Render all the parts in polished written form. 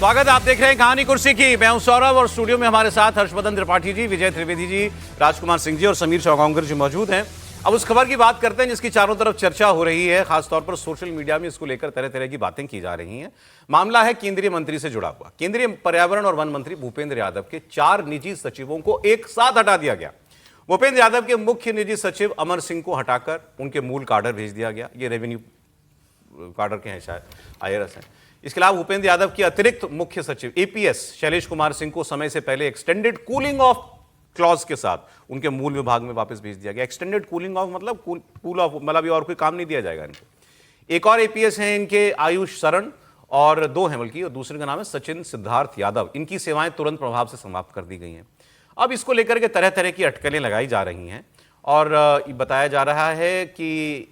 स्वागत, आप देख रहे हैं कहानी कुर्सी की। मैं हूं सौरभ और स्टूडियो में हमारे साथ हर्षवर्धन त्रिपाठी जी, विजय त्रिवेदी जी, राजकुमार सिंह जी और समीर चौगांवकर जी मौजूद हैं। अब उस खबर की बात करते हैं जिसकी चारों तरफ चर्चा हो रही है, खासतौर पर सोशल मीडिया में इसको लेकर तरह तरह की बातें की जा रही हैं। मामला है केंद्रीय मंत्री से जुड़ा हुआ। केंद्रीय पर्यावरण और वन मंत्री भूपेंद्र यादव के 4 निजी सचिवों को एक साथ हटा दिया गया। भूपेंद्र यादव के मुख्य निजी सचिव अमर सिंह को हटाकर उनके मूल काडर भेज दिया गया। ये रेवेन्यू काडर के हैं, शायद IRS हैं। इसके अलावा भूपेंद्र यादव के अतिरिक्त मुख्य सचिव APS शैलेश कुमार सिंह को समय से पहले एक्सटेंडेड कूलिंग ऑफ क्लॉज के साथ उनके मूल विभाग में वापस भेज दिया गया। एक्सटेंडेड कूलिंग ऑफ मतलब कूल ऑफ, मतलब अभी और कोई काम नहीं दिया जाएगा इनको। एक और APS हैं इनके आयुष शरण, और 2 हैं बल्कि, और दूसरे का नाम है सचिन सिद्धार्थ यादव। इनकी सेवाएं तुरंत प्रभाव से समाप्त कर दी गई हैं। अब इसको लेकर के तरह तरह की अटकलें लगाई जा रही हैं और बताया जा रहा है कि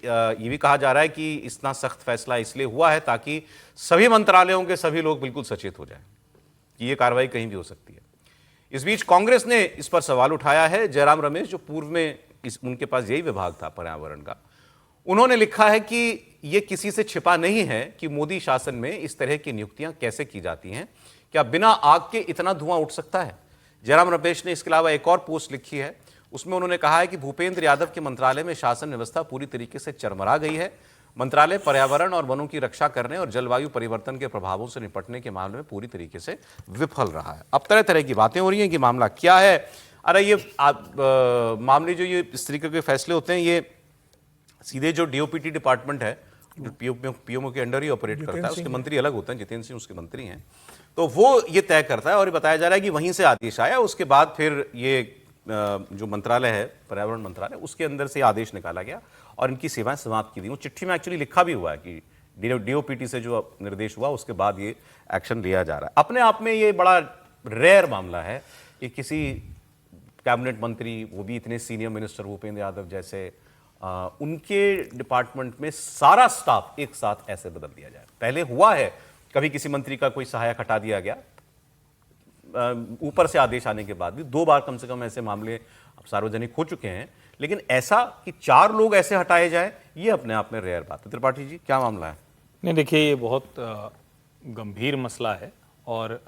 ये भी कहा जा रहा है कि इतना सख्त फैसला इसलिए हुआ है ताकि सभी मंत्रालयों के सभी लोग बिल्कुल सचेत हो जाएं कि ये कार्रवाई कहीं भी हो सकती है। इस बीच कांग्रेस ने इस पर सवाल उठाया है। जयराम रमेश, जो पूर्व में उनके पास यही विभाग था पर्यावरण का, उन्होंने लिखा है कि ये किसी से छिपा नहीं है कि मोदी शासन में इस तरह की नियुक्तियां कैसे की जाती हैं। क्या बिना आग के इतना धुआं उठ सकता है? जयराम रमेश ने इसके अलावा एक और पोस्ट लिखी है, उसमें उन्होंने कहा है कि भूपेंद्र यादव के मंत्रालय में शासन व्यवस्था पूरी तरीके से चरमरा गई है। मंत्रालय पर्यावरण और वनों की रक्षा करने और जलवायु परिवर्तन के प्रभावों से निपटने के मामले में पूरी तरीके से विफल रहा है। अब तरह तरह की बातें हो रही हैं कि मामला क्या है। अरे ये मामले जो ये इस तरीके के फैसले होते हैं, ये सीधे जो DOPT डिपार्टमेंट है, जो PMO के अंडर ही ऑपरेट करता है, उसके मंत्री अलग होते हैं, जितेंद्र सिंह उसके मंत्री हैं, तो वो ये तय करता है। और ये बताया जा रहा है कि वहीं से आदेश आया, उसके बाद फिर ये जो मंत्रालय है, पर्यावरण मंत्रालय, उसके अंदर से आदेश निकाला गया और इनकी सेवाएं समाप्त की दी। वो चिट्ठी में एक्चुअली लिखा भी हुआ है कि DOPT से जो निर्देश हुआ उसके बाद ये एक्शन लिया जा रहा है। अपने आप में ये बड़ा रेयर मामला है कि किसी कैबिनेट मंत्री, वो भी इतने सीनियर मिनिस्टर भूपेंद्र यादव जैसे, उनके डिपार्टमेंट में सारा स्टाफ एक साथ ऐसे बदल दिया जाए। पहले हुआ है कभी किसी मंत्री का कोई सहायक हटा दिया गया, ऊपर से आदेश आने के बाद भी 2 बार कम से कम ऐसे मामले अब सार्वजनिक हो चुके हैं, लेकिन ऐसा कि 4 लोग ऐसे हटाए जाए, ये अपने आप में रेयर बात है। त्रिपाठी जी, क्या मामला है? नहीं, देखिए, ये बहुत गंभीर मसला है और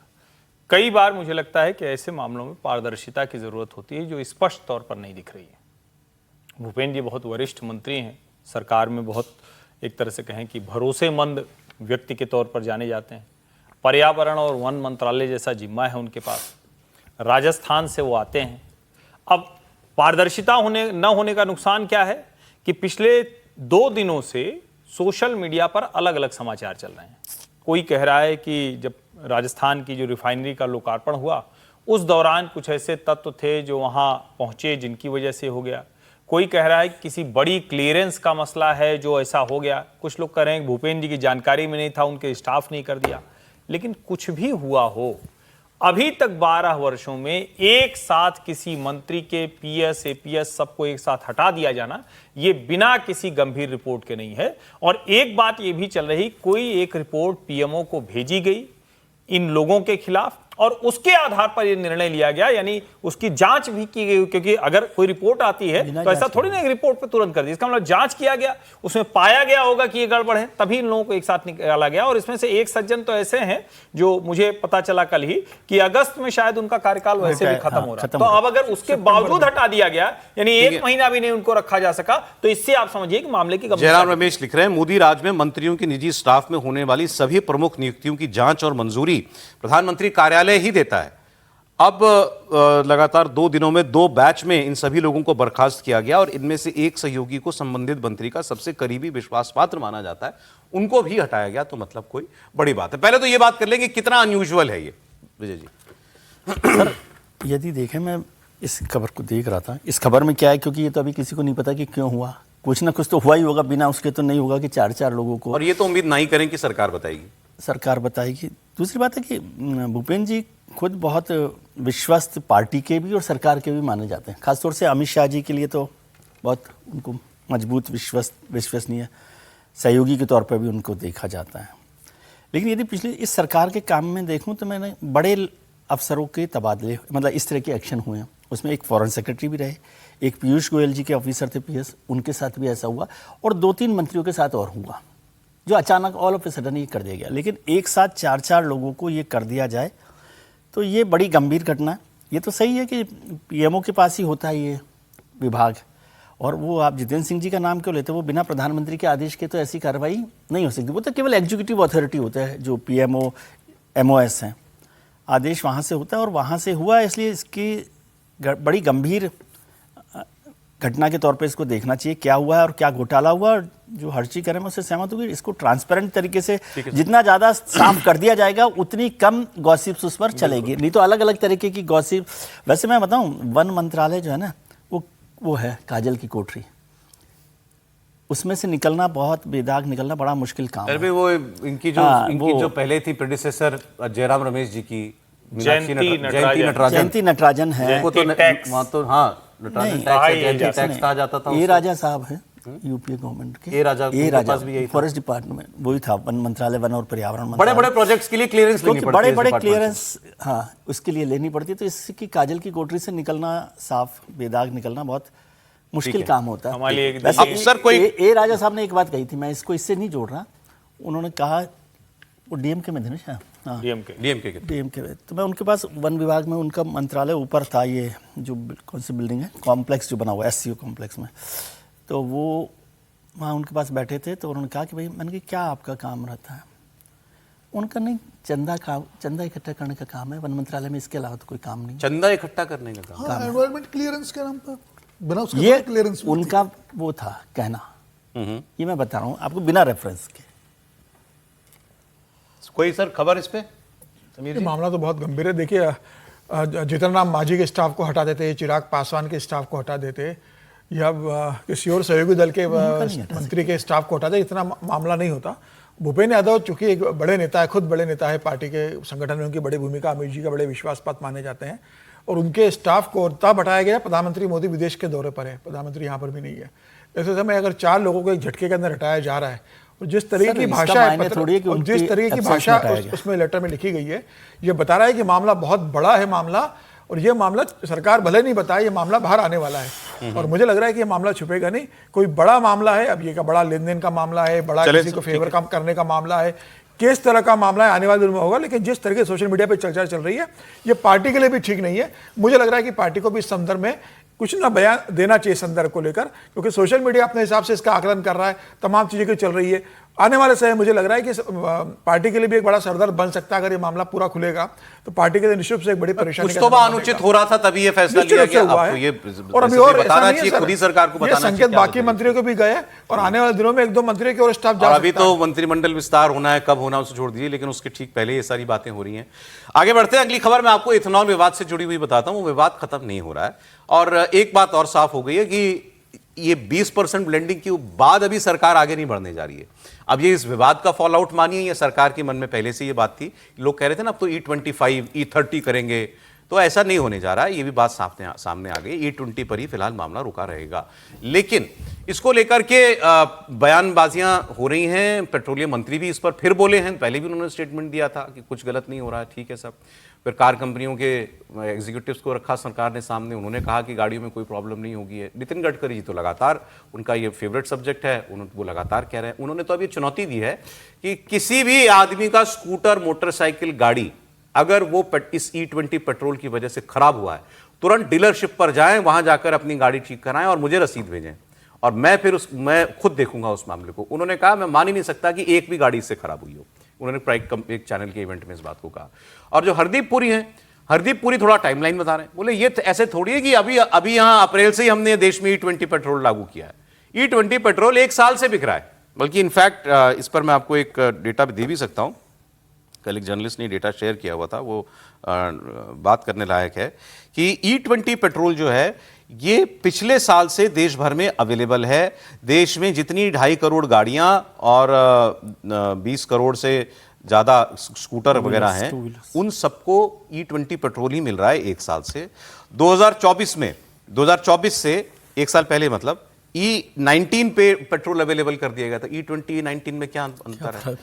कई बार मुझे लगता है कि ऐसे मामलों में पारदर्शिता की ज़रूरत होती है, जो स्पष्ट तौर पर नहीं दिख रही है। भूपेंद्र जी बहुत वरिष्ठ मंत्री हैं, सरकार में बहुत, एक तरह से कहें कि भरोसेमंद व्यक्ति के तौर पर जाने जाते हैं। पर्यावरण और वन मंत्रालय जैसा जिम्मा है उनके पास, राजस्थान से वो आते हैं। अब पारदर्शिता न होने का नुकसान क्या है कि पिछले 2 दिनों से सोशल मीडिया पर अलग अलग समाचार चल रहे हैं। कोई कह रहा है कि जब राजस्थान की जो रिफाइनरी का लोकार्पण हुआ, उस दौरान कुछ ऐसे तत्व थे जो वहाँ पहुँचे जिनकी वजह से हो गया। कोई कह रहा है कि किसी बड़ी क्लियरेंस का मसला है जो ऐसा हो गया। कुछ लोग कह रहे हैं कि भूपेंद्र जी की जानकारी में नहीं था, उनके स्टाफ नहीं कर दिया। लेकिन कुछ भी हुआ हो, अभी तक 12 वर्षों में एक साथ किसी मंत्री के PS, APS सबको एक साथ हटा दिया जाना, ये बिना किसी गंभीर रिपोर्ट के नहीं है। और एक बात ये भी चल रही, कोई एक रिपोर्ट PMO को भेजी गई इन लोगों के खिलाफ और उसके आधार पर यह निर्णय लिया गया, यानी उसकी जांच भी की गई। क्योंकि अगर कोई रिपोर्ट आती है तो ऐसा थोड़ी ना एक रिपोर्ट पे तुरंत कर दी, इसका मतलब जांच किया गया, उसमें पाया गया होगा कि ये गड़बड़ है, तभी इन लोगों को एक साथ निकाला गया। और इसमें से एक सज्जन तो ऐसे हैं जो मुझे पता चला कल ही कि अगस्त में शायद उनका कार्यकाल वैसे भी खत्म हो रहा है। तो अब अगर उसके बावजूद हटा दिया गया, यानी 1 महीना भी नहीं उनको रखा जा सका, तो इससे आप समझिए कि मामले की गंभीरता। जयराम रमेश लिख रहे हैं, मोदी राज में मंत्रियों की निजी स्टाफ में होने वाली सभी प्रमुख नियुक्तियों की जांच और मंजूरी प्रधानमंत्री कार्यालय ही देता है। अब लगातार 2 दिनों में 2 बैच में इन सभी लोगों को बर्खास्त किया गया और इनमें से एक सहयोगी को संबंधित मंत्री का सबसे करीबी विश्वास पात्र माना जाता है, उनको भी हटाया गया। तो मतलब कोई बड़ी बात है। पहले तो ये बात कर लेंगे कितना अनयूजुअल है ये, विजय जी। सर, यदि देखें, मैं इस खबर को देख रहा था, इस खबर में क्या है, क्योंकि ये तो अभी किसी को नहीं पता कि क्यों हुआ, कुछ ना कुछ तो हुआ ही होगा, बिना उसके तो नहीं होगा कि 4 लोगों को। और ये तो उम्मीद नहीं करें कि सरकार बताएगी, सरकार बताएगी। दूसरी बात है कि भूपेंद्र जी खुद बहुत विश्वस्त पार्टी के भी और सरकार के भी माने जाते हैं। खासतौर से अमित शाह जी के लिए तो बहुत उनको मजबूत विश्वसनीय सहयोगी के तौर पर भी उनको देखा जाता है। लेकिन यदि पिछले इस सरकार के काम में देखूं तो मैंने बड़े अफसरों के तबादले, मतलब इस तरह के एक्शन हुए हैं। उसमें एक फॉरेन सेक्रेटरी भी रहे, एक पीयूष गोयल जी के ऑफिसर थे PS, उनके साथ भी ऐसा हुआ और 2-3 मंत्रियों के साथ और हुआ। जो अचानक ऑल ऑफ ए सडन ये कर दिया गया। लेकिन एक साथ 4-4 लोगों को ये कर दिया जाए तो ये बड़ी गंभीर घटना है। ये तो सही है कि पीएमओ के पास ही होता है ये विभाग, और वो आप जितेंद्र सिंह जी का नाम क्यों लेते हैं? वो बिना प्रधानमंत्री के आदेश के तो ऐसी कार्रवाई नहीं हो सकती। वो तो केवल एग्जीक्यूटिव अथॉरिटी होता है, जो पीएमओ एमओएस हैं, आदेश वहाँ से होता है और वहाँ से हुआ, इसलिए इसकी बड़ी गंभीर घटना के तौर पे इसको देखना चाहिए क्या हुआ है और क्या घोटाला हुआ। और जो हर्षी करें मैं उससे सहमत हूँ कि इसको ट्रांसपेरेंट तरीके से जितना ज़्यादा साफ कर दिया जाएगा उतनी कम गॉसिप्स उस पर चलेगी, नहीं तो अलग अलग तरीके की गॉसिप। वैसे मैं बताऊँ, वन मंत्रालय जो है ना, वो है काजल की कोठरी, उसमें से निकलना, बहुत बेदाग निकलना बड़ा मुश्किल काम है। वो इनकी जो पहले थी प्रेडिसेसर जयराम रमेश जी की जयंती नटराजन है, वो तो वहाँ तो हाँ टैक्स कहा जाता था। ए राजा साहब है यूपीए गवर्नमेंट के, ए राजा फॉरेस्ट डिपार्टमेंट वही था, वन मंत्रालय, वन और पर्यावरण मंत्रालय। बड़े प्रोजेक्ट्स के लिए क्लियरेंस लेनी पड़ती है, बड़े क्लियरेंस, हाँ, उसके लिए लेनी पड़ती है। तो इसकी काजल की कोठरी से निकलना, साफ बेदाग निकलना बहुत मुश्किल काम होता है। अब सर कोई ए राजा साहब ने एक बात कही थी, मैं इसको इससे नहीं जोड़ रहा, उन्होंने कहा, वो डीएमके में थे ना, हाँ डीएमके में, तो मैं उनके पास वन विभाग में उनका मंत्रालय ऊपर था, ये जो कौन सी बिल्डिंग है, कॉम्प्लेक्स जो बना हुआ है एससीओ कॉम्प्लेक्स में, तो वो वहाँ उनके पास बैठे थे। तो उन्होंने कहा कि भाई, मैंने कहा क्या आपका काम रहता है? उनका नहीं, चंदा इकट्ठा करने का काम है वन मंत्रालय में, इसके अलावा तो कोई काम नहीं। चंदा इकट्ठा करने का काम, एनवायरमेंट क्लियरेंस के नाम पर बिना उसके ये क्लियरेंस उनका वो था कहना, ये मैं बता रहा हूँ आपको बिना रेफरेंस के। कोई सर खबर इस पे? समीर जी, मामला तो बहुत गंभीर है। देखिए, जितना राम मांझी के स्टाफ को हटा देते, चिराग पासवान के स्टाफ को हटा देते, या किसी और सहयोगी दल के मंत्री के स्टाफ को हटा दे, इतना मामला नहीं होता। भूपेंद्र यादव चूंकि एक बड़े नेता है, खुद बड़े नेता है, पार्टी के संगठन में उनकी बड़ी भूमिका, अमित जी का बड़े विश्वास पात्र माने जाते हैं, और उनके स्टाफ को तब हटाया गया, प्रधानमंत्री मोदी विदेश के दौरे पर है, प्रधानमंत्री यहाँ पर भी नहीं है। ऐसे समय अगर 4 लोगों को एक झटके के अंदर हटाया जा रहा है, और जिस तरीके की भाषा है, जिस तरीके की भाषा उसमें लेटर में लिखी गई है, ये बता रहा है कि मामला बहुत बड़ा है मामला, और ये मामला सरकार भले नहीं बताए, ये मामला बाहर आने वाला है, और मुझे लग रहा है कि ये मामला छुपेगा नहीं। कोई बड़ा मामला है, अब ये का बड़ा लेन देन का मामला है, बड़ा किसी को फेवर काम करने का मामला है, किस तरह का मामला है आने वाले दिनों में होगा। लेकिन जिस तरह के सोशल मीडिया पे चर्चा चल रही है, ये पार्टी के लिए भी ठीक नहीं है। मुझे लग रहा है कि पार्टी को भी इस संदर्भ में कुछ ना बयान देना चाहिए संदर्भ को लेकर, क्योंकि सोशल मीडिया अपने हिसाब से इसका आकलन कर रहा है, तमाम चीजें की चल रही है। आने वाले समय मुझे लग रहा है कि पार्टी के लिए भी एक बड़ा सरदर्द बन सकता है। अगर ये मामला पूरा खुलेगा तो पार्टी के लिए निश्चित से एक बड़ी परेशानी, कुछ तो अनुचित हो रहा था तभी ये फैसला लिया गया। आपको ये और अभी और बताना चाहिए, खुद ही सरकार को बताना चाहिए। संकेत बाकी मंत्रियों को भी गए, और आने वाले दिनों में 1-2 मंत्रियों की और स्टाफ जा सकता है। अभी तो मंत्रिमंडल विस्तार होना है, कब होना उसे छोड़ दीजिए, लेकिन उसके ठीक पहले ये सारी बातें हो रही हैं। आगे बढ़ते हैं, अगली खबर मैं आपको इथेनॉल विवाद से जुड़ी हुई बताता हूं। वो विवाद खत्म नहीं हो रहा है, और एक बात और साफ हो गई है कि ये 20% ब्लेंडिंग के बाद अभी सरकार आगे नहीं बढ़ने जा रही है। अब ये इस विवाद का फॉल आउट मानिए, ये सरकार के मन में पहले से ये बात थी। लोग कह रहे थे ना अब तो E25 E30 करेंगे, तो ऐसा नहीं होने जा रहा है। ये भी बात सामने आ गई। E20 पर ही फिलहाल मामला रुका रहेगा, लेकिन इसको लेकर के बयानबाजियां हो रही हैं। पेट्रोलियम मंत्री भी इस पर फिर बोले हैं। पहले भी उन्होंने स्टेटमेंट दिया था कि कुछ गलत नहीं हो रहा है, ठीक है सब। फिर कार कंपनियों के एग्जीक्यूटिव्स को रखा सरकार ने सामने, उन्होंने कहा कि गाड़ियों में कोई प्रॉब्लम नहीं होगी है। नितिन गडकरी जी तो लगातार, उनका ये फेवरेट सब्जेक्ट है, वो लगातार कह रहे हैं। उन्होंने तो अभी चुनौती दी है कि किसी भी आदमी का स्कूटर, मोटरसाइकिल, गाड़ी अगर वो इस E20 पेट्रोल की वजह से खराब हुआ है, तुरंत डीलरशिप पर जाएं, वहां जाकर अपनी गाड़ी ठीक कराएं और मुझे रसीद भेजें, और मैं खुद देखूंगा उस मामले को। उन्होंने कहा मैं मान ही नहीं सकता कि एक भी गाड़ी इससे खराब हुई हो। उन्होंने एक चैनल के इवेंट में इस बात को कहा। और जो हरदीप पुरी हैं, हरदीप पुरी थोड़ा टाइमलाइन बता रहे हैं। बोले ये ऐसे थोड़ी है कि अभी यहां अप्रैल से ही हमने देश में E20 पेट्रोल लागू किया है। E20 पेट्रोल 1 साल से बिक रहा है, बल्कि इनफैक्ट इस पर मैं आपको एक डेटा दे भी सकता हूं। कल एक जर्नलिस्ट ने डेटा शेयर किया हुआ था, वो बात करने लायक है कि E20 पेट्रोल जो है ये पिछले साल से देश भर में अवेलेबल है। देश में जितनी 2.5 करोड़ गाड़ियां और 20 करोड़ से ज़्यादा स्कूटर वगैरह हैं, उन सबको E20 पेट्रोल ही मिल रहा है 1 साल से। 2024 से 1 साल पहले मतलब E19 पे पेट्रोल अवेलेबल कर दिया गया था। E20 E19 में क्या अंतर है?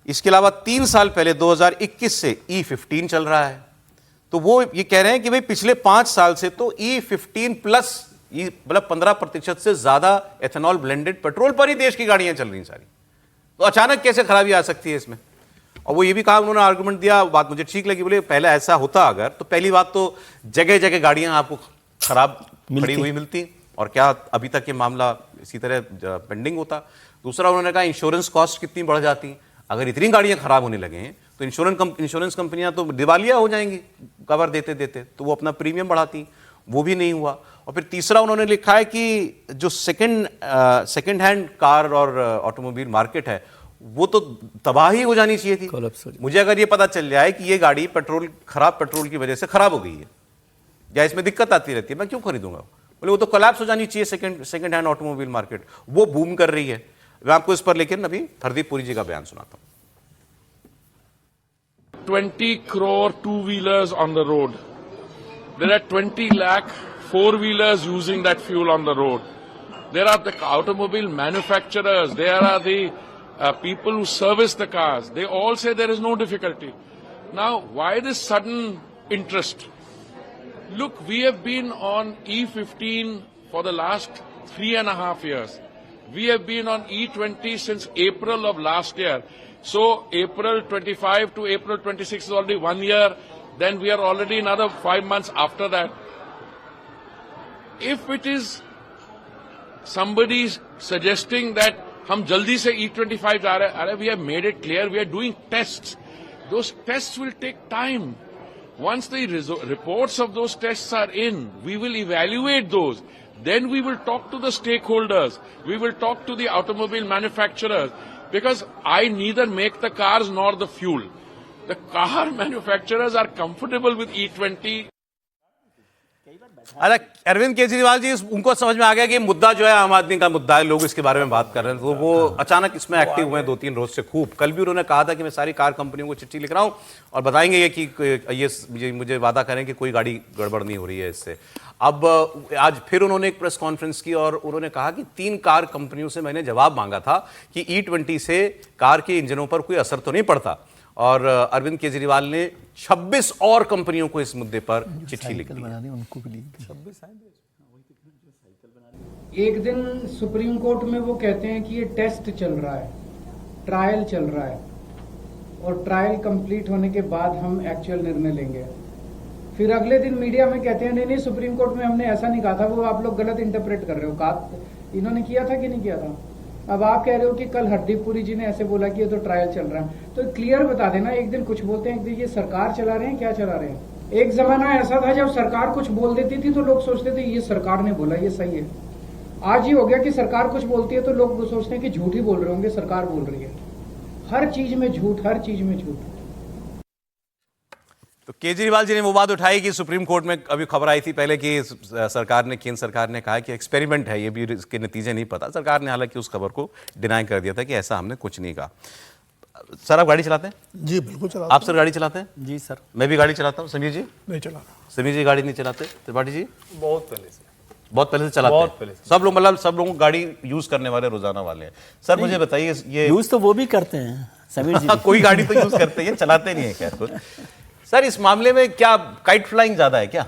इसके अलावा 3 साल पहले 2021 से E15 चल रहा है। तो वो ये कह रहे हैं कि भाई पिछले 5 साल से तो E15 प्लस मतलब 15% से ज्यादा एथेनॉल ब्लेंडेड पेट्रोल पर ही देश की गाड़ियां चल रही सारी। तो अचानक कैसे खराबी आ सकती है इसमें? और वो ये भी कहा, उन्होंने आर्गुमेंट दिया, बात मुझे ठीक लगी, बोले पहले ऐसा होता अगर तो पहली बात तो जगह जगह गाड़ियां आपको खराब खड़ी हुई मिलती, और क्या अभी तक ये मामला इसी तरह पेंडिंग होता? दूसरा उन्होंने कहा इंश्योरेंस कॉस्ट कितनी बढ़ जाती, अगर इतनी गाड़ियां खराब होने लगे हैं तो इंश्योरेंस कंपनियां तो दिवालिया हो जाएंगी कवर देते देते, तो वो अपना प्रीमियम बढ़ाती, वो भी नहीं हुआ। और फिर तीसरा उन्होंने लिखा है कि जो सेकंड हैंड कार और ऑटोमोबाइल मार्केट है वो तो तबाही हो जानी चाहिए थी। मुझे अगर ये पता चल जाए कि ये गाड़ी खराब पेट्रोल की वजह से खराब हो गई है या इसमें दिक्कत आती रहती है, मैं क्यों खरीदूंगा? बोले वो तो कोलैप्स हो जानी चाहिए सेकंड हैंड ऑटोमोबाइल मार्केट, वो बूम कर रही है। मैं आपको इस पर लेकिन अभी हरदीप पुरी जी का बयान सुनाता हूं। 20 crore two-wheelers on the road. There are 20 lakh four-wheelers using that fuel on the road. There are the automobile manufacturers. There are the people who service the cars. They all say there is no difficulty. Now, why this sudden interest? Look, we have been on E15 for the last 3.5 years. We have been on E20 since April of last year. So April 25 to April 26 is already 1 year. Then we are already another 5 months after that. If it is somebody suggesting that हम जल्दी से E25 जा रहे हैं, we have made it clear we are doing tests. Those tests will take time. Once the reports of those tests are in, we will evaluate those. Then we will talk to the stakeholders. We will talk to the automobile manufacturers. Because I neither make the cars nor the fuel. The car manufacturers are comfortable with E20. अरे अरविंद केजरीवाल जी, उनको समझ में आ गया कि मुद्दा जो है आम आदमी का मुद्दा है, लोग इसके बारे में बात कर रहे हैं, तो वो अचानक इसमें एक्टिव हुए 2-3 रोज से खूब। कल भी उन्होंने कहा था कि मैं सारी कार कंपनियों को चिट्ठी लिख रहा हूं और बताएंगे ये कि ये मुझे वादा करें कि कोई गाड़ी गड़बड़ नहीं हो रही है इससे। अब आज फिर उन्होंने एक प्रेस कॉन्फ्रेंस की और उन्होंने कहा कि 3 कार कंपनियों से मैंने जवाब मांगा था कि E20 से कार के इंजनों पर कोई असर तो नहीं पड़ता, और अरविंद केजरीवाल ने 26 और कंपनियों को इस मुद्दे पर चिट्ठी लिख दी। एक दिन सुप्रीम कोर्ट में वो कहते हैं कि ये टेस्ट चल रहा है, ट्रायल चल रहा है, और ट्रायल कंप्लीट होने के बाद हम एक्चुअल निर्णय लेंगे। फिर अगले दिन मीडिया में कहते हैं नहीं सुप्रीम कोर्ट में हमने ऐसा नहीं कहा था, वो आप लोग गलत इंटरप्रेट कर रहे हो। कहा इन्होंने किया था कि नहीं किया था? अब आप कह रहे हो कि कल हरदीप पुरी जी ने ऐसे बोला कि ये तो ट्रायल चल रहा है, तो क्लियर बता देना। एक दिन कुछ बोलते हैं, एक दिन ये सरकार चला रहे हैं, क्या चला रहे हैं? एक जमाना ऐसा था जब सरकार कुछ बोल देती थी तो लोग सोचते थे ये सरकार ने बोला, ये सही है। आज ही हो गया कि सरकार कुछ बोलती है तो लोग सोचते हैं कि झूठ ही बोल रहे होंगे, सरकार बोल रही है। हर चीज में झूठ, हर चीज में झूठ। तो केजरीवाल जी ने वो बात उठाई कि सुप्रीम कोर्ट में अभी खबर आई थी पहले कि केंद्र सरकार ने कहा कि एक्सपेरिमेंट है, ये भी इसके नतीजे नहीं पता। सरकार ने हालांकि उस खबर को डिनाई कर दिया था कि ऐसा हमने कुछ नहीं कहा। सर, आप गाड़ी चलाते हैं? जी बिल्कुल चलाता। आप सर गाड़ी चलाते हैं? जी सर, मैं भी गाड़ी चलाता हूँ। समीर जी नहीं चला। समीर जी गाड़ी नहीं चलाते? त्रिपाठी जी बहुत पहले से चलाते बहुत हैं? पहले से। सब लोग, मतलब सब लोग गाड़ी यूज करने वाले रोजाना वाले हैं। सर मुझे बताइए, ये यूज तो वो भी करते हैं समीर जी। कोई गाड़ी तो यूज करते हैं, चलाते नहीं है क्या? सर इस मामले में क्या काइट फ्लाइंग ज्यादा है क्या?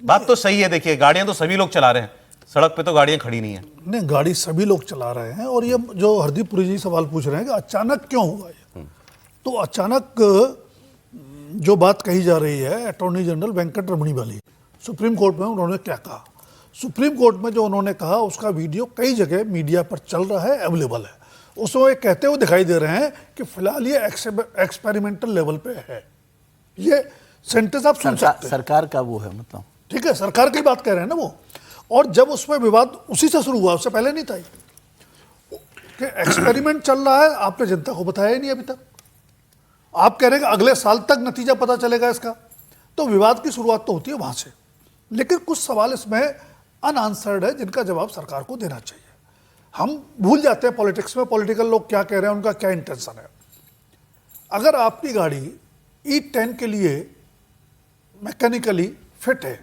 बात तो सही है, देखिए गाड़ियां तो सभी लोग चला रहे हैं, सड़क पे तो गाड़ियां खड़ी नहीं है। नहीं, गाड़ी सभी लोग चला रहे हैं। और ये जो हरदीप पुरी जी सवाल पूछ रहे हैं कि अचानक क्यों हुआ ये, तो अचानक जो बात कही जा रही है, अटॉर्नी जनरल वेंकट रमणी वाली सुप्रीम कोर्ट में उन्होंने क्या कहा, सुप्रीम कोर्ट में जो उन्होंने कहा उसका वीडियो कई जगह मीडिया पर चल रहा है, अवेलेबल है। उसमें वो कहते हुए दिखाई दे रहे हैं कि फिलहाल ये एक्सपेरिमेंटल लेवल पे है। ये सेंटेंस आप सुन सकते हैं। सरकार का वो है, मतलब ठीक है, सरकार की बात कह रहे हैं ना वो। और जब उसमें विवाद उसी से शुरू हुआ, उससे पहले नहीं था कि एक्सपेरिमेंट चल रहा है, आपने जनता को बताया ही नहीं अभी तक। आप कह रहे हैं कि अगले साल तक नतीजा पता चलेगा इसका, तो विवाद की शुरुआत तो होती है वहां से। लेकिन कुछ सवाल इसमें अनआंसर्ड है जिनका जवाब सरकार को देना चाहिए। हम भूल जाते हैं पॉलिटिक्स में, पॉलिटिकल लोग क्या कह रहे हैं, उनका क्या इंटेंशन है। अगर आपकी गाड़ी E10 के लिए मैकेनिकली फिट है,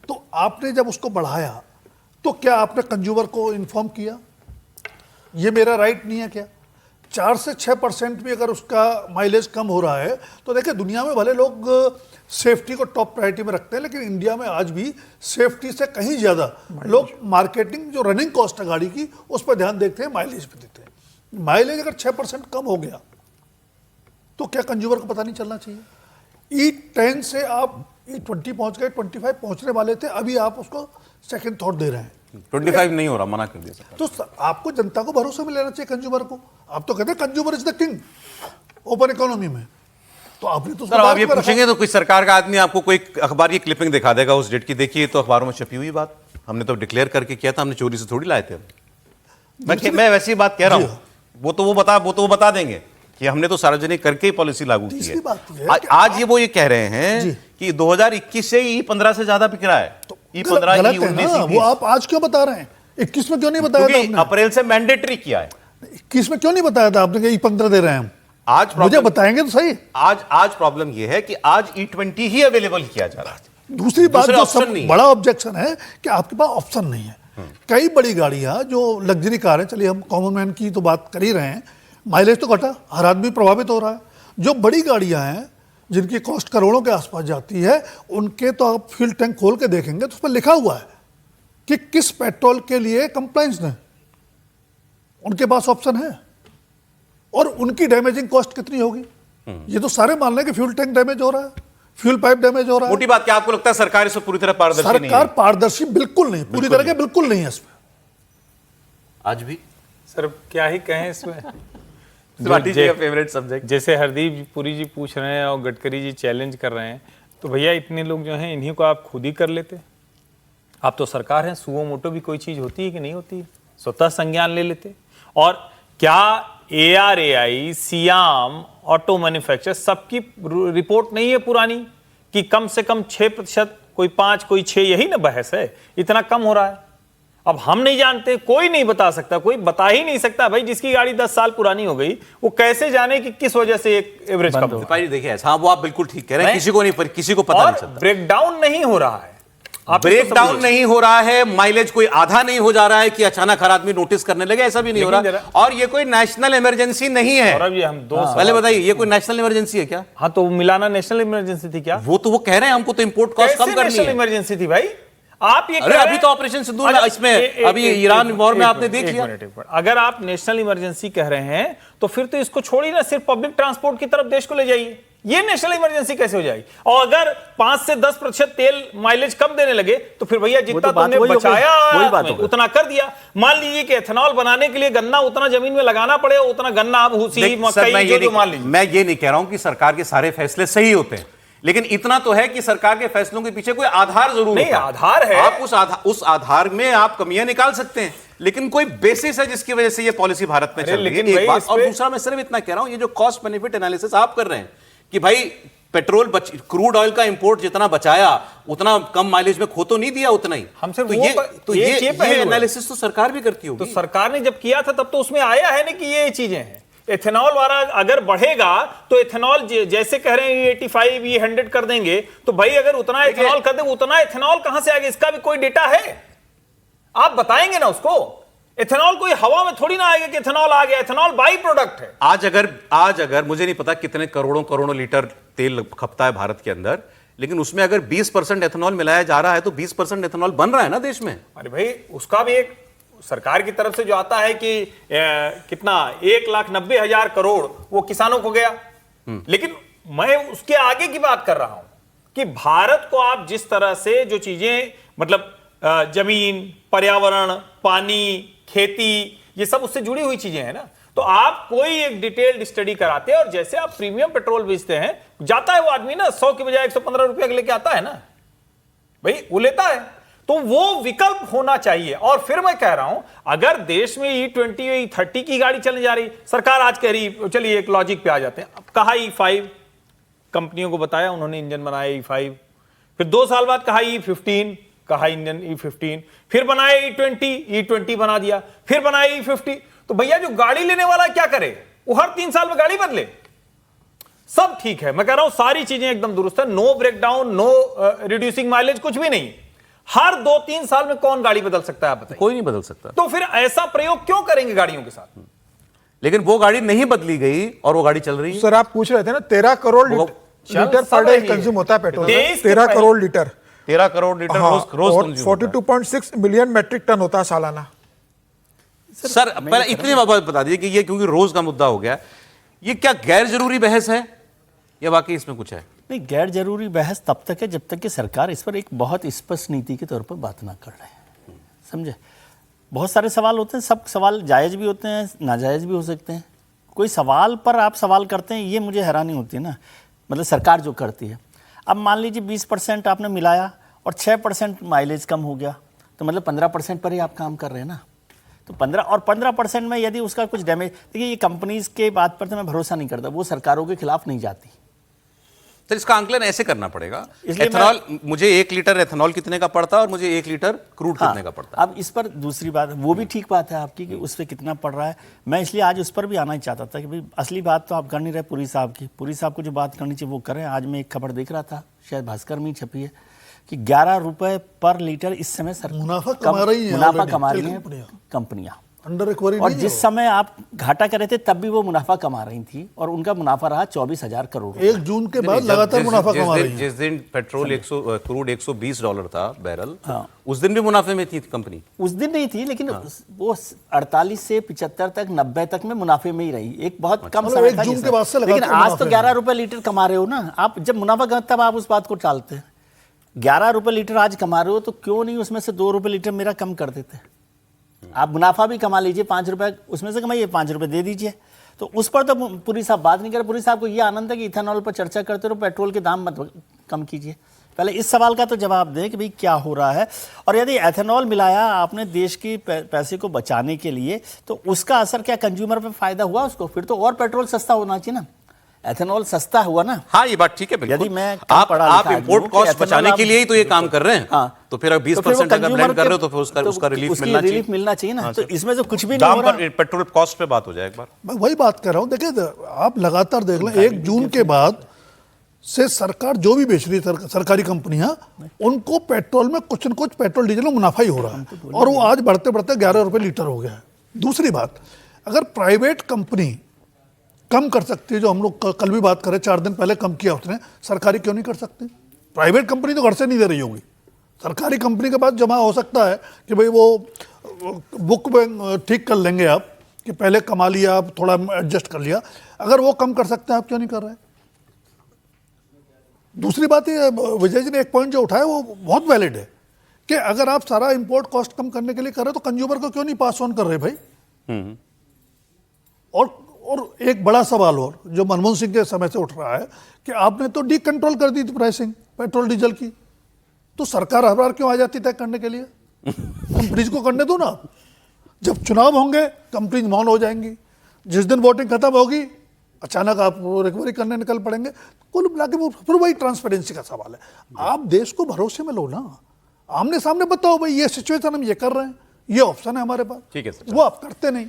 तो आपने जब उसको बढ़ाया तो क्या आपने कंज्यूमर को इन्फॉर्म किया? ये मेरा राइट नहीं है क्या? 4 से 6% भी अगर उसका माइलेज कम हो रहा है तो देखिए, दुनिया में भले लोग सेफ्टी को टॉप प्रायोरिटी में रखते हैं, लेकिन इंडिया में आज भी सेफ्टी से कहीं ज़्यादा लोग मार्केटिंग, जो रनिंग कॉस्ट है गाड़ी की, उस पर ध्यान देते हैं, माइलेज पे देते हैं। माइलेज अगर 6% कम हो गया तो क्या कंज्यूमर को पता नहीं चलना चाहिए? E10 से आप E20 पहुंच गए, 25 पहुंचने वाले थे, अभी आप उसको सेकंड थॉट दे रहे हैं। 25 नहीं हो रहा, मना कर दिया सरकार। तो आपको जनता को भरोसा में लेना चाहिए, कंज्यूमर को। आप तो कहते हैं consumer is the king open economy में, तो आपने तो सर आप ये पूछेंगे तो कोई सरकार का आदमी आपको कोई अखबार की क्लिपिंग दिखा देगा उस डेट की, देखिए तो अखबारों में छपी हुई बात, हमने तो डिक्लेयर करके किया था, हमने चोरी से थोड़ी लाए थे। मैं वैसी ही बात कह रहा हूँ, वो तो वो बता देंगे कि हमने तो सार्वजनिक करके ही पॉलिसी लागू की है। आज ये वो ये कह रहे हैं कि 2021 से E15 से ज्यादा बिक रहा है, E15 E19। वो आप आज क्यों बता रहे हैं? 21 में क्यों नहीं बताया था आपने? अप्रैल से मैंडेटरी किया है। 21 में क्यों नहीं बताया था आपने कि E15 दे रहे हैं हम? आज मुझे बताएंगे तो सही। आज प्रॉब्लम ये है कि आज E20 ही अवेलेबल किया जा रहा है। दूसरी बात जो ऑप्शन नहीं, बड़ा ऑब्जेक्शन है कि आपके पास ऑप्शन नहीं है। कई बड़ी गाड़ियां जो लग्जरी कार है, चलिए हम कॉमन मैन की तो बात कर ही रहे हैं, माइलेज तो घटा, हर आदमी प्रभावित हो रहा है। जो बड़ी गाड़ियां हैं जिनकी कॉस्ट करोड़ों के आसपास जाती है, उनके तो आप फ्यूल टैंक खोल के देखेंगे तो उस पर लिखा हुआ है कि किस पेट्रोल के लिए कंप्लायंस है, उनके पास ऑप्शन है, और उनकी डैमेजिंग कॉस्ट कितनी होगी। ये तो सारे मान लें कि फ्यूल टैंक डैमेज हो रहा है, फ्यूल पाइप डैमेज हो रहा है। मोटी बात, क्या आपको लगता है सरकार इसमें पूरी तरह पारदर्शी नहीं है? सरकार पारदर्शी बिल्कुल नहीं, पूरी तरह के बिल्कुल नहीं है इसमें आज भी। सर क्या ही कहें इसमें। त्रिपाठी जी का फेवरेट सब्जेक्ट। जैसे हरदीप पुरी जी पूछ रहे हैं और गडकरी जी चैलेंज कर रहे हैं, तो भैया इतने लोग जो हैं इन्हीं को आप खुद ही कर लेते। आप तो सरकार हैं, सुओ मोटो भी कोई चीज होती है कि नहीं होती है, स्वतः संज्ञान ले लेते। और क्या ARAI, सियाम, ऑटो मैन्युफैक्चर सबकी रिपोर्ट नहीं है पुरानी कि कम से कम 6%, कोई 5, कोई 6, यही ना बहस है, इतना कम हो रहा है। अब हम नहीं जानते, कोई नहीं बता सकता, कोई बता ही नहीं सकता भाई। जिसकी गाड़ी 10 साल पुरानी हो गई, वो कैसे जाने कि किस वजह से एक एवरेज कम हो। देखिए हाँ, वो आप बिल्कुल ठीक कह रहे हैं, किसी को पता नहीं चलता। ब्रेकडाउन नहीं हो रहा है, ब्रेकडाउन नहीं हो रहा है, माइलेज कोई आधा नहीं हो जा रहा है कि अचानक हर आदमी नोटिस करने लगे, ऐसा भी नहीं हो रहा। और ये कोई नेशनल इमरजेंसी नहीं है। और अब ये हम पहले बताइए, ये कोई नेशनल इमरजेंसी है क्या? हाँ, तो मिलाना नेशनल इमरजेंसी थी क्या? वो कह रहे हैं हमको तो इंपोर्ट कॉस्ट कम करनी है। इमरजेंसी थी भाई, आप ये अरे अभी तो ऑपरेशन सिंदूर इसमें अभी ईरान वॉर में आपने देख लिया। अगर आप नेशनल इमरजेंसी कह रहे हैं तो फिर तो इसको छोड़िए ना, सिर्फ पब्लिक ट्रांसपोर्ट की तरफ देश को ले जाइए। ये नेशनल इमरजेंसी कैसे हो जाएगी? और अगर 5 से 10% तेल माइलेज कम देने लगे तो फिर भैया जितना तुमने बचाया उतना कर दिया। मान लीजिए कि एथेनॉल बनाने के लिए गन्ना उतना जमीन में लगाना पड़े, उतना गन्ना आप भूसी मकई जो मान लीजिए। मैं ये नहीं कह रहा हूं कि सरकार के सारे फैसले सही होते हैं, लेकिन इतना तो है कि सरकार के फैसलों के पीछे कोई आधार जरूर नहीं, आधार है। आप उस आधार में आप कमियां निकाल सकते हैं, लेकिन कोई बेसिस है जिसकी वजह से ये पॉलिसी भारत में चल रही है, एक बात। और दूसरा, मैं सिर्फ इतना कह रहा हूं, ये जो कॉस्ट बेनिफिट एनालिसिस आप कर रहे हैं कि भाई पेट्रोल क्रूड ऑयल का इंपोर्ट जितना बचाया उतना कम माइलेज में खो तो नहीं दिया उतना ही। हम सिर्फ ये एनालिसिस तो सरकार भी करती होगी। तो सरकार ने जब किया था तब तो उसमें आया है ना कि ये चीजें हैं। एथेनॉल वाला अगर बढ़ेगा तो एथेनॉल जैसे कह रहे हैं 85 ये 100 कर देंगे, तो भाई अगर उतना एथेनॉल कर दे, उतना एथेनॉल कहां से आएगा? इसका भी कोई डेटा है? आप बताएंगे ना उसको। एथेनॉल कोई हवा में थोड़ी ना आएगा कि एथेनॉल आ गया, एथेनॉल बाई प्रोडक्ट है। आज अगर मुझे नहीं पता कितने करोड़ों लीटर तेल खपता है भारत के अंदर, लेकिन उसमें अगर 20% एथेनॉल मिलाया जा रहा है तो 20% एथेनॉल बन रहा है ना देश में। अरे भाई, उसका भी एक सरकार की तरफ से जो आता है कि कितना 1,90,000 करोड़ वो किसानों को गया। लेकिन मैं उसके आगे की बात कर रहा हूं कि भारत को आप जिस तरह से जो चीजें मतलब जमीन, पर्यावरण, पानी, खेती, ये सब उससे जुड़ी हुई चीजें हैं ना, तो आप कोई एक डिटेल्ड स्टडी कराते हैं और जैसे आप प्रीमियम पेट्रोल बेचते हैं, जाता है वो आदमी ना 100 की बजाय 115 रुपया लेके आता है ना भाई, वो लेता है। तो वो विकल्प होना चाहिए। और फिर मैं कह रहा हूं, अगर देश में E20 या E30 की गाड़ी चलने जा रही, सरकार आज कह रही, चलिए एक लॉजिक पे आ जाते हैं, कहा E5 कंपनियों को बताया, उन्होंने इंजन बनाया E5, फिर 2 साल बाद कहा E15, कहा इंजन E15, फिर बनाया E20 बना दिया, फिर बनाया E50। तो भैया जो गाड़ी लेने वाला क्या करे? वो हर 3 साल में गाड़ी बदले। सब ठीक है, मैं कह रहा हूं सारी चीजें एकदम दुरुस्त है, no breakdown, no reducing mileage, कुछ भी नहीं। हर 2-3 साल में कौन गाड़ी बदल सकता है आप बताइए? कोई नहीं बदल सकता। तो फिर ऐसा प्रयोग क्यों करेंगे गाड़ियों के साथ? लेकिन वो गाड़ी नहीं बदली गई और वो गाड़ी चल रही है। सर आप पूछ रहे थे ना 13 crore litre per day consume होता है petrol, 13 crore litre, 13 crore litre रोज 42.6 मिलियन मेट्रिक टन होता है सालाना। सर पहले इतनी बात बता दीजिए कि ये क्योंकि रोज का मुद्दा हो गया, ये क्या गैर जरूरी बहस है या वाकई इसमें कुछ है? नहीं, गैर जरूरी बहस तब तक है जब तक कि सरकार इस पर एक बहुत स्पष्ट नीति के तौर पर बात ना कर रहे हैं, समझे। बहुत सारे सवाल होते हैं, सब सवाल जायज़ भी होते हैं, नाजायज़ भी हो सकते हैं। कोई सवाल पर आप सवाल करते हैं, ये मुझे हैरानी होती है ना, मतलब सरकार जो करती है। अब मान लीजिए 20% आपने मिलाया और 6% माइलेज कम हो गया, तो मतलब 15% पर ही आप काम कर रहे हैं ना। तो 15% में यदि उसका कुछ डैमेज, देखिए ये कंपनीज के बात पर तो मैं भरोसा नहीं करता, वो सरकारों के खिलाफ नहीं जाती। तो इसका आंकलन ऐसे करना पड़ेगा, इसलिए एथेनॉल, मुझे 1 लीटर एथेनॉल कितने का पड़ता है और मुझे 1 लीटर क्रूड कितने का पड़ता है। अब इस पर दूसरी बात, वो भी ठीक बात है आपकी कि उस पर कितना पड़ रहा है। मैं इसलिए आज उस पर भी आना ही चाहता था कि भाई असली बात तो आप कर नहीं रहे पुरी साहब की। पुरी साहब को जो बात करनी चाहिए वो करें। आज मैं एक खबर देख रहा था, शायद भास्कर में ही छपी है, कि 11 रुपए पर लीटर इस समय मुनाफा कमा रही हैं मुनाफा already कमा रही तेल हैं कंपनियां। अंडर रिकवरी और नहीं जिस है समय आप घाटा कर रहे थे तब भी वो मुनाफा कमा रही थी, और उनका मुनाफा रहा 24,000 करोड़। 1 जून के बाद लगातार मुनाफा कमा रही है। जिस दिन पेट्रोल क्रूड $120 था बैरल, उस दिन भी मुनाफे में थी कंपनी। उस दिन नहीं थी, लेकिन वो 48 से 75 तक 90 तक में मुनाफे में ही रही। एक बहुत कम मतलब समय 1 था जून जिसमें। के बाद से लेकिन लगातार आज तो मुनाफे 11 रुपए लीटर कमा रहे हो ना आप। जब मुनाफा कमा तब आप उस बात को टालते हैं। 11 रुपए लीटर आज कमा रहे हो तो क्यों नहीं उसमें से 2 रुपए लीटर मेरा कम कर देते। आप मुनाफा भी कमा लीजिए, 5 रुपए उसमें से कमाइए, 5 रुपए दे दीजिए। तो उस पर तो पुरी साहब बात नहीं कर रहे। पुरी साहब को ये आनंद है कि इथेनॉल पर चर्चा करते रहो, पेट्रोल के दाम मत कम कीजिए। पहले इस सवाल का तो जवाब दें कि भाई क्या हो रहा है। और यदि एथेनॉल मिलाया आपने देश की पैसे को बचाने के लिए, तो उसका असर क्या कंज्यूमर पे फायदा हुआ उसको? फिर तो और पेट्रोल सस्ता होना चाहिए ना, एथेनॉल सस्ता हुआ ना। हाँ, ये बात ठीक है, बिल्कुल। यदि मैं आप इंपोर्ट कॉस्ट बचाने के लिए ही तो ये काम कर रहे हैं। हाँ, तो फिर 20% अगर ब्लेंड कर रहे हो तो फिर उसका रिलीफ मिलना चाहिए ना। तो इसमें से कुछ भी नहीं हो दाम रहा। पर पेट्रोल कॉस्ट पे बात हो जाए एक बार। मैं वही बात कर रहा हूँ। देखिए आप लगातार देख लें, 1 जून के बाद से सरकार जो भी बेच रही है, सरकारी कंपनियां, उनको पेट्रोल में कुछ न कुछ पेट्रोल डीजल में मुनाफा ही हो रहा है, और वो आज बढ़ते बढ़ते 11 रुपए लीटर हो गया है। दूसरी बात, अगर प्राइवेट कंपनी कम कर सकती है, जो हम लोग कल भी बात करें, 4 दिन पहले कम किया उसने, सरकारी क्यों नहीं कर सकती? प्राइवेट कंपनी तो घर से नहीं दे रही होगी, सरकारी कंपनी के पास जमा हो सकता है कि भाई वो बुक में ठीक कर लेंगे आप कि पहले कमा लिया, आप थोड़ा एडजस्ट कर लिया। अगर वो कम कर सकते हैं, आप क्यों नहीं कर रहे? दूसरी बात ये, विजय जी ने एक पॉइंट जो उठाया वो बहुत वैलिड है कि अगर आप सारा इंपोर्ट कॉस्ट कम करने के लिए कर रहे हो तो कंज्यूमर को क्यों नहीं पास ऑन कर रहे भाई? और एक बड़ा सवाल और जो मनमोहन सिंह के समय से उठ रहा है कि आपने तो डी कंट्रोल कर दी थी प्राइसिंग पेट्रोल डीजल की, तो सरकार हर बार क्यों आ जाती तय करने के लिए? कंपनीज को करने दो ना। जब चुनाव होंगे कंपनीज मौन हो जाएंगी, जिस दिन वोटिंग खत्म होगी अचानक आप रिकवरी करने निकल पड़ेंगे। कुल मिला के वो फिर वही ट्रांसपेरेंसी का सवाल है। आप देश को भरोसे में लो ना, आमने सामने बताओ भाई ये सिचुएशन हम ये कर रहे हैं, ये ऑप्शन है हमारे पास। ठीक है सर। वो आप करते नहीं।